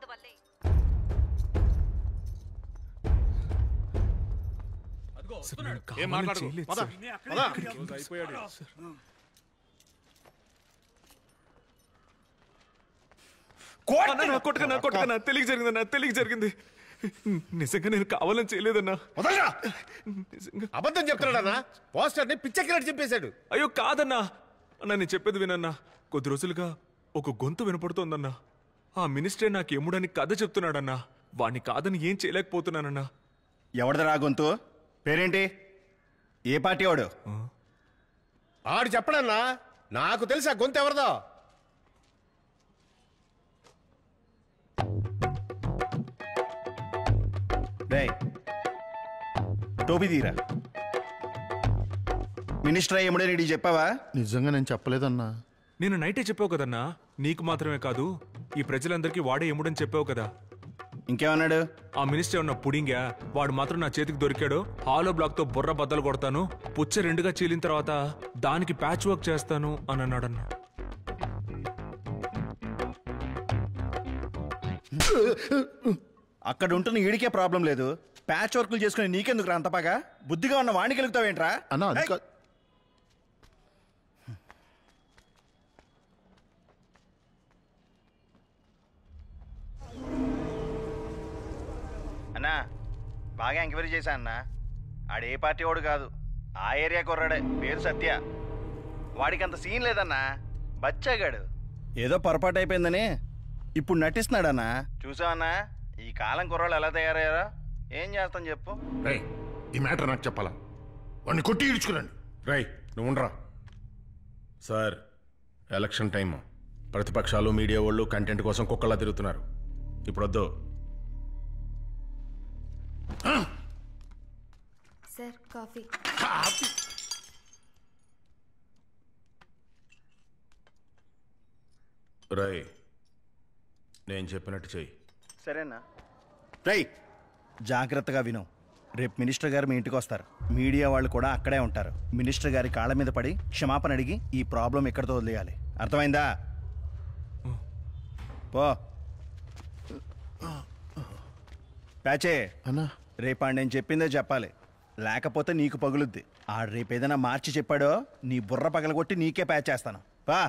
ఉన్నందువల్లే ఏం మాట్లాడు కొట్టకనా తెలియక జరిగింది నిజంగా నేను కావాలని చేయలేదన్నా. అబద్ధం చెప్తున్నాడన్నా. పోస్టర్ని పిచ్చెక్కినట్టు చెప్పేశాడు. అయ్యో కాదన్నా అన్నా, నేను చెప్పేది వినన్నా. కొద్ది రోజులుగా ఒక గొంతు వినపడుతోందన్నా. ఆ మినిస్టరే నాకు ఎముడని కథ చెప్తున్నాడన్నా. వాణ్ణి కాదని ఏం చేయలేకపోతున్నానన్నా. ఎవడదరా గొంతు? పేరేంటి? ఏ పార్టీ వాడు? ఆడు చెప్పడన్నా. నాకు తెలుసు ఆ గొంతు ఎవరిదో. టోపీ తీరా. మినిస్టర్ ఎముడే రెడీ చెప్పావా? నిజంగా నేను చెప్పలేదన్నా. నేను నైటే చెప్పావు కదన్నా. నీకు మాత్రమే కాదు ఈ ప్రజలందరికీ వాడే ఎముడని చెప్పావు కదా. ఇంకేమన్నాడు? ఆ మినిస్టర్ ఏమన్నా పుడింగా? వాడు మాత్రం నా చేతికి దొరికాడు. హాలో బ్లాక్ తో బుర్ర బద్దలు కొడతాను, పుచ్చ రెండుగా చీలిన తర్వాత దానికి ప్యాచ్ వర్క్ చేస్తాను అని అన్నాడన్నా. అక్కడ ఉంటున్న ఈడికే ప్రాబ్లం లేదు, ప్యాచ్ వర్క్లు చేసుకుని నీకెందుకు రా అంతపాగా? బుద్ధిగా ఉన్న వాడిని కలుగుతావేంట్రా? అన్నా అన్నా బాగా ఎంక్వైరీ చేశా అన్నా. ఆడే పార్టీ వాడు కాదు, ఆ ఏరియా కుర్రాడే, పేరు సత్య. వాడికి అంత సీన్ లేదన్నా, బచ్చాగాడు. ఏదో పొరపాటు అయిపోయిందని ఇప్పుడు నటిస్తున్నాడన్నా. చూసావన్నా ఈ కాలం కుర్రాళ్ళు ఎలా తయారయ్యారా? ఏం చేస్తాం చెప్పు. ఈ మ్యాటర్ నాకు చెప్పాలా? వాడిని కొట్టి ఇడ్చుకురండి. రై నువ్వు ఉండరా సార్. ఎలక్షన్ టైం, ప్రతిపక్షాలు మీడియా వాళ్ళు కంటెంట్ కోసం కుక్కలా తిరుగుతున్నారు. ఇప్పుడు వద్దు సార్. కాఫీ. రై నేను చెప్పినట్టు చెయ్యి. సరేనా? రై జాగ్రత్తగా విను. రేపు మినిస్టర్ గారు మీ ఇంటికి వస్తారు. మీడియా వాళ్ళు కూడా అక్కడే ఉంటారు. మినిస్టర్ గారి కాళ్ళ మీద పడి క్షమాపణ అడిగి ఈ ప్రాబ్లం ఎక్కడితో వదిలేయాలి. అర్థమైందా? పో. ప్యాచే అన్నా, రేపు నేను చెప్పిందే చెప్పాలి, లేకపోతే నీకు పగులుద్ది. ఆడు రేపు ఏదైనా మార్చి చెప్పాడో నీ బుర్ర పగలగొట్టి నీకే ప్యాచ్ చేస్తాను. పా.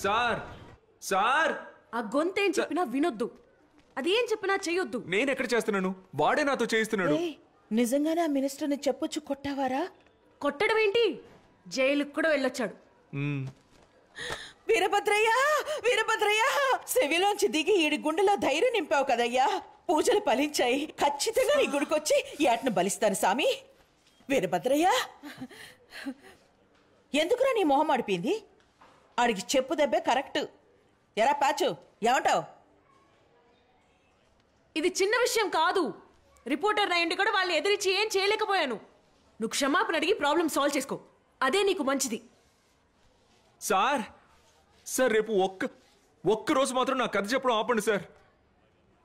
సార్ సార్, ఆ గొంతేం చెప్పినా వినొద్దు, అది ఏం చెప్పినా చెయ్యొద్దు. నేను ఎక్కడ చేస్తున్నాను? వాడే నాతో చేయిస్తున్నాడు. నిజంగానే ఆ మినిస్టర్ని చెప్పొచ్చు కొట్టావారా? కొట్టడం ఏంటి, జైలుకు కూడా వెళ్ళొచ్చాడు. వీరభద్రయ్య, వీరభద్రయ్య, సెవిలోంచి దిగి ఈడి గుండెలో ధైర్యం నింపావు కదయ్యా. పూజలు ఫలించాయి. ఖచ్చితంగా నీ గుడికొచ్చి ఏటను బలిస్తాను సామి. వీరభద్రయ్య, ఎందుకురా నీ మొహం ఆడిపోయింది? ఆడికి చెప్పు దెబ్బే కరెక్ట్. ఎరా పాచు, ఏమంటావు? ఇది చిన్న విషయం కాదు. రిపోర్టర్ అయ్యండి కూడా వాళ్ళు ఎదిరించి ఏం చేయలేకపోయాను. నువ్వు క్షమాపణ అడిగి ప్రాబ్లం సాల్వ్ చేసుకో, అదే నీకు మంచిది. సార్ సార్, రేపు ఒక్క రోజు మాత్రం నా కథ చెప్పడం ఆపండి సార్.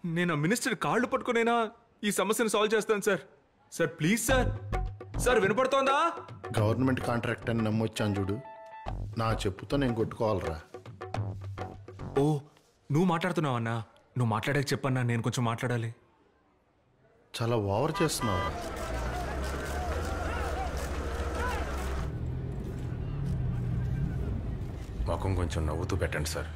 నేను ఆ మినిస్టర్ కాళ్ళు పట్టుకునేనా ఈ సమస్యను సాల్వ్ చేస్తాను sir. Sir please sir. Sir వినపడుతోందా? గవర్నమెంట్ కాంట్రాక్ట్ అని నమ్మొచ్చాను చూడు, నా చెప్పుతో నేను కొట్టుకోవాలరా. ఓ, నువ్వు మాట్లాడుతున్నావన్నా? నువ్వు మాట్లాడాక చెప్పన్నా, నేను కొంచెం మాట్లాడాలి. చాలా ఓవర్ చేస్తున్నావు. ముఖం కొంచెం నవ్వుతూ పెట్టండి సార్.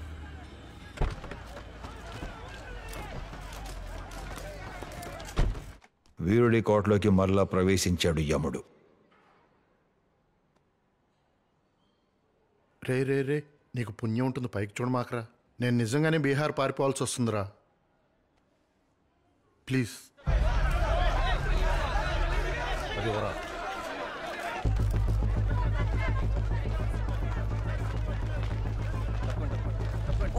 వీరుడి కోటలోకి మరలా ప్రవేశించాడు యముడు. రే రే రే, నీకు పుణ్యం ఉంటుంది, పైకి చూడమాకరా. నేను నిజంగానే బీహార్ పారిపోవాల్సి వస్తుందిరా. ప్లీజ్. అది ఎవరా?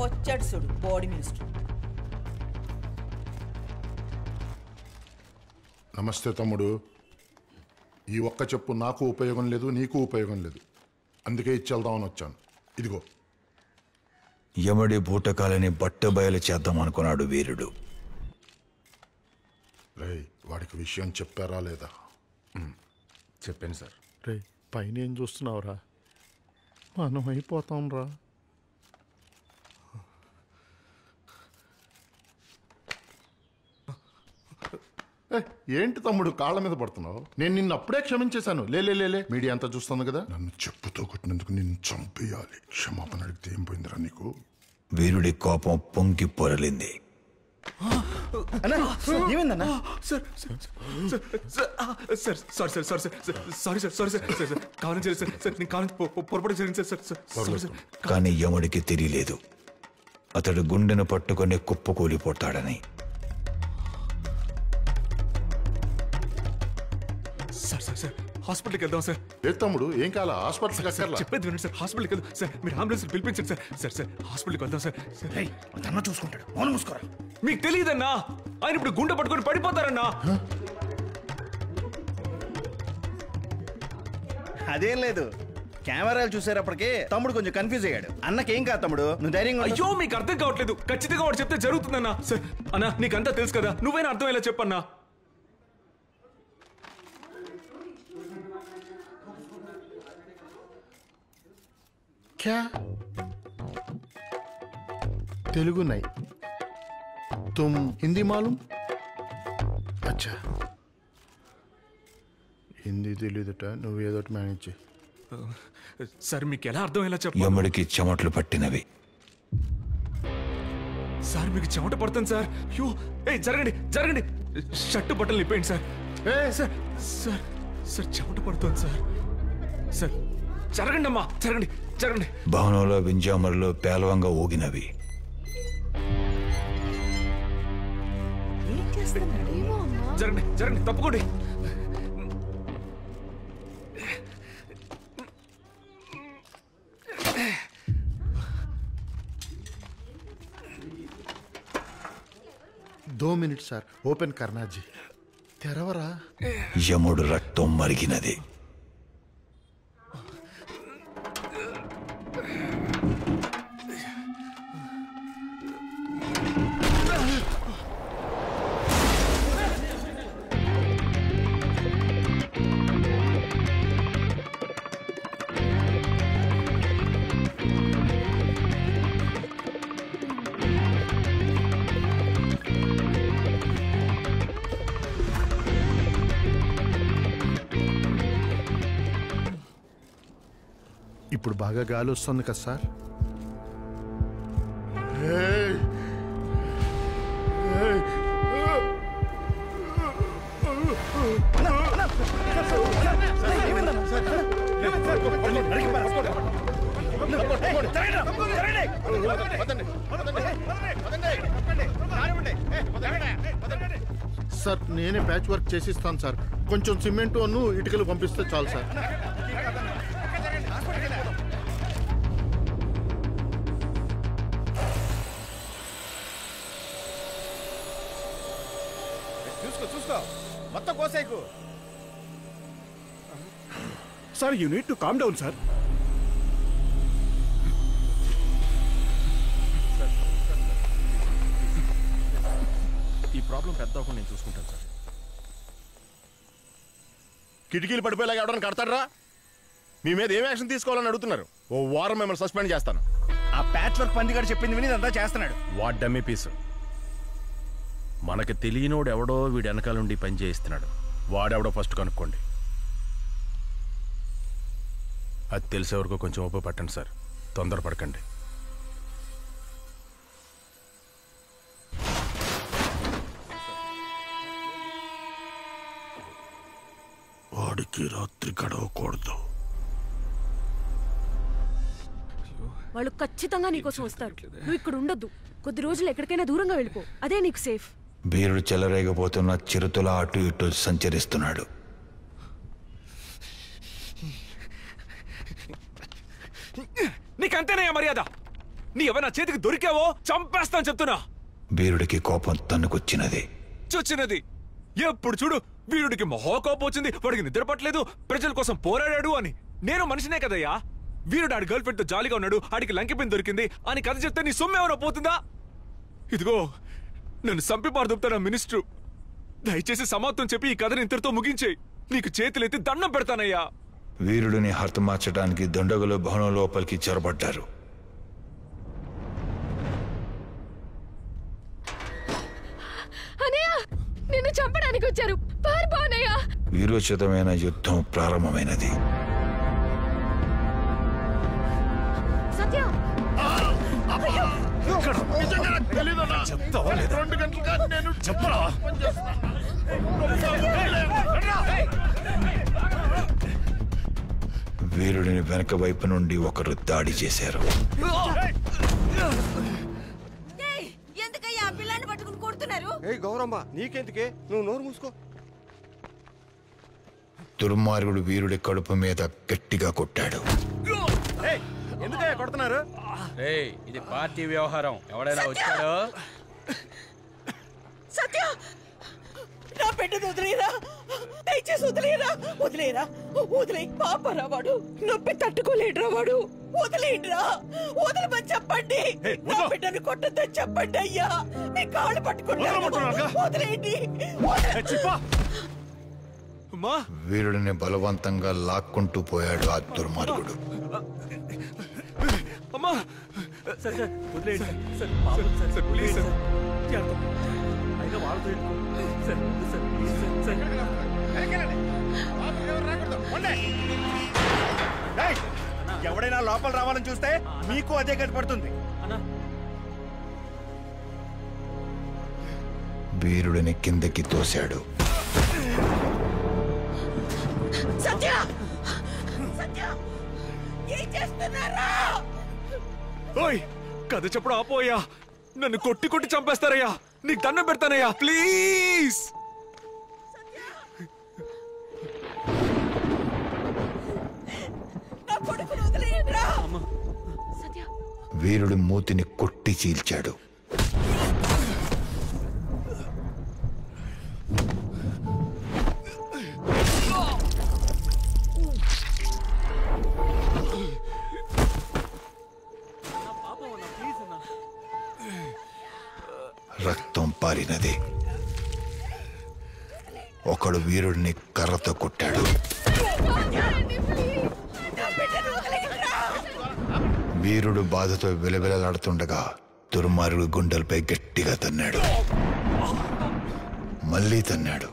వచ్చాడు చూడు బాడీ మినిస్టర్. నమస్తే తమ్ముడు. ఈ ఒక్క చెప్పు నాకు ఉపయోగం లేదు, నీకు ఉపయోగం లేదు, అందుకే ఇచ్చేద్దామని వచ్చాను. ఇదిగో. యముడి బూటకాలని బట్టబయలు చేద్దాం అనుకున్నాడు వీరుడు. రే, వాడికి విషయం చెప్పారా లేదా? చెప్పాను సార్. రే, పైన ఏం చూస్తున్నావురా? మనం అయిపోతాం రా. ఏంటి తమ్ముడు కాళ్ళ మీద పడుతున్నావు? నేను నిన్ను అప్పుడే క్షమించేశాను. లేలే మీడియా అంతా చూస్తుంది కదా. నన్ను చెప్పుతో కొట్టినందుకు నిన్ను చంపేయాలి. క్షమాపణ అడిగితే ఏం పోయిందిరా నీకు? వీరుడి కోపం పొంగి పొరలింది. ఏమైందన్నా? కానీ యముడికి తెలియలేదు అతడు గుండెను పట్టుకొని కుప్పకూలిపోతాడని. సార్ హాస్పిటల్కి వెళ్దాం సార్. ఏ తమ్ముడు ఏం కాల? హాస్పిటల్కి అక్కర్లా. చెప్పేది వినండి సార్. హాస్పిటల్కి వెళ్దాం సార్. మీరు అంబులెన్స్ పిలిపించండి సార్. హాస్పిటల్కి వెళ్దాం సార్. అన్న చూసుకుంటాడు. మౌనం మూసుకోరా. మీకు తెలియదన్నా, ఆయన ఇప్పుడు గుండె పట్టుకొని పడిపోతారన్నా. అదేం లేదు, కెమెరాలు చూసేటప్పటికే తమ్ముడు కొంచెం కన్ఫ్యూజ్ అయ్యాడు. అన్నకేం కాదు తమ్ముడు, నువ్వు ధైర్యంగా ఉండు. అయ్యో మీకు అర్థం కావట్లేదు. ఖచ్చితంగా వాడు చెప్తే జరుగుతుందన్నా. సార్ అన్నా నీకంతా తెలుసు కదా, నువ్వైనా అర్థమయ్యేలా చెప్పన్నా. క్యా తెలుగు నై తుమ్ హిందీ మాలూమ్? అచ్చా హిందీ తెలీదట, నువ్వు ఏదో మేనేజ్ చేయి. సార్ మీకు ఎలా అర్థమయ్యేలా చెప్ప? యముడికి చెమట్లు పట్టినవి. సార్ మీకు చెమట పడుతుంది సార్. అయ్యో జరగండి. షర్టు బట్టలు ఇప్పేయండి సార్. సార్ చెమట పడుతుంది సార్. జరగండి అమ్మా, జరగండి. భవనంలో వింజామరులు పేలవంగా ఊగినవి. జరగండి తప్పుకోండి. దో మినిట్ సార్, ఓపెన్ కర్నాజీ. తెరవరా. యముడు రక్తం మరిగినది. ఇప్పుడు బాగా గాలి వస్తుంది కదా సార్. సార్ నేనే ప్యాచ్ వర్క్ చేసిస్తాను సార్. కొంచెం సిమెంట్ అను ఇటుకలు పంపిస్తే చాలు సార్. చూసుకో మొత్తం కోసేకు. Sir you need to calm down sir. ఈ ప్రాబ్లం పెద్ద అవ్వకుండా నేను చూసుకుంటాను సార్. కిటికీలు పడిపోయేలాగా ఎవడని కడతారా? మీ మీద ఏం యాక్షన్ తీసుకోవాలని అడుగుతున్నారు. ఓ వారం మిమ్మల్ని సస్పెండ్ చేస్తాను. ఆ ప్యాచ్ వర్క్ పందిగాడు చెప్పింది విని అంతా చేస్తున్నాడు. What dummy piece. మనకి తెలియనోడు ఎవడో వీడి వెనకాల నుండి పని చేయిస్తున్నాడు. వాడెవడో ఫస్ట్ కనుక్కోండి. అది తెలిసే వరకు కొంచెం ఓపిక పట్టండి సార్. తొందరపడకండి. వాడికి రాత్రి గడవకూడదు. వాళ్ళు ఖచ్చితంగా నీకోసం వస్తారు. నువ్వు ఇక్కడ ఉండొద్దు. కొద్ది రోజులు ఎక్కడికైనా దూరంగా వెళ్ళిపో. అదే నీకు సేఫ్. వీరుడు చెలరేగబోతున్న చిరుతుల అటు ఇటు సంచరిస్తున్నాడు. నీకంతేనయ్యా మర్యాద. నీ ఎవరైనా చేతికి దొరికావో చంపేస్తాను చెప్తున్నా. వీరుడికి కోపం తన్నుకొచ్చినది. చూచినది ఎప్పుడు చూడు వీరుడికి మహో కోపం వచ్చింది. వాడికి నిద్ర పట్టలేదు, ప్రజల కోసం పోరాడాడు అని. నేను మనిషినే కదయ్యా. వీరుడు ఆడి గర్ల్ ఫ్రెండ్ తో జాలీగా ఉన్నాడు, ఆడికి లంకిపిన్ దొరికింది అని కథ చెప్తే నీ సొమ్ము ఎవరో పోతుందా? ఇదిగో నన్ను సంపి పారదొప్పుతాడా మినిస్టరు. దయచేసి సమాప్తం చెప్పి ఈ కథని ఇంతటితో ముగించేయి. నీకు చేతులెత్తి దండం పెడతానయ్యా. వీరుడిని హతమార్చడానికి దుండగులు భవనం లోపలికి చొరబడ్డారు. నిన్ను చంపడానికి తీసుకొచ్చారు. పారిపోనయ్య. వీరోచితమైన యుద్ధం ప్రారంభమైనది. సత్య వీరుడిని వెనక వైపు నుండి ఒకరు దాడి చేశారు. ఎందుకయ్యా పిల్లాన్ని పట్టుకుని కొడుతున్నారు? గౌరమ్మ నీకెందుకే, నువ్వు నోరు మూసుకో. దుర్మార్గుడు వీరుడి కడుపు మీద గట్టిగా కొట్టాడు. ఎందుకయ్యా కొడుతున్నారు? ఇది పార్టీ వ్యవహారం. ఎవడైనా వచ్చాడో? సత్య నా బిడ్డను వదిలేరా, దయచేసి వదిలేరా, వదిలేరా, వదిలే. పాపరా వాడు, నొప్పి తట్టుకోలేడురా వాడు. వదిలేడ్రా, వదలమని చెప్పండి. నా బిడ్డను కొట్టద్దని చెప్పండి అయ్యా. మీ కాళ్ళు పట్టుకుంటాను. వదిలేండి. వీరుడిని బలవంతంగా లాక్కుంటూ పోయాడు ఆ దుర్మార్గుడు. అమ్మా సార్ సార్ వదిలేయండి sir. Sir sir please sir. అయినా వాళ్ళతో సార్ సార్ ప్లీజ్ సార్. ఎవడైనా లోపల రావాలని చూస్తే మీకు అదే గతి పడుతుంది. వీరుడిని కిందకి తోశాడు. సత్య సత్య ఏం చేస్తున్నారా? ఓయ్ కథ చెప్పడం ఆపోయా. నన్ను కొట్టి కొట్టి చంపేస్తారయ్యా. నీకు దండం పెడతానయ్యా ప్లీజ్. నా కొడుకును వదిలేయండిరా. వీరుడు మూతిని కొట్టి చీల్చాడు. రక్తం పారినది. ఒకడు వీరుడిని కర్రతో కొట్టాడు. వీరుడు బాధతో విలవిలలాడుతుండగా దుర్మార్గుడు గుండెలపై గట్టిగా తన్నాడు. మళ్ళీ తన్నాడు.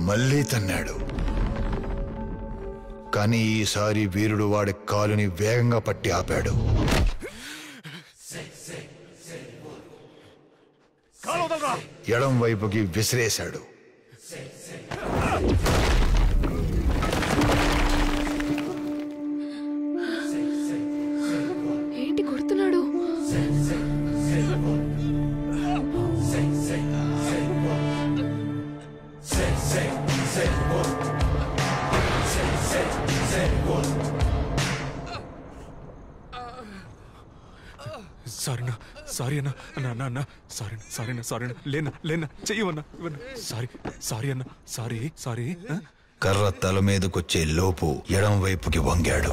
మళ్ళీ తన్నాడు. కానీ ఈసారి వీరుడు వాడి కాలుని వేగంగా పట్టి ఆపాడు. ఎడం వైపుకి విసిరేశాడు. ఏంటి కొడుతున్నాడు? సారీనా సారీ అన్నా అన్నా అన్నా అన్నా సారీ సారీనా సారీనా లేనా లేనా చెయ్యవన్నా ఇవన్నా సారీ సారీ అన్నా సారీ సారీ. కర్ర తల మీదకొచ్చే లోపు ఎడం వైపుకి వంగాడు.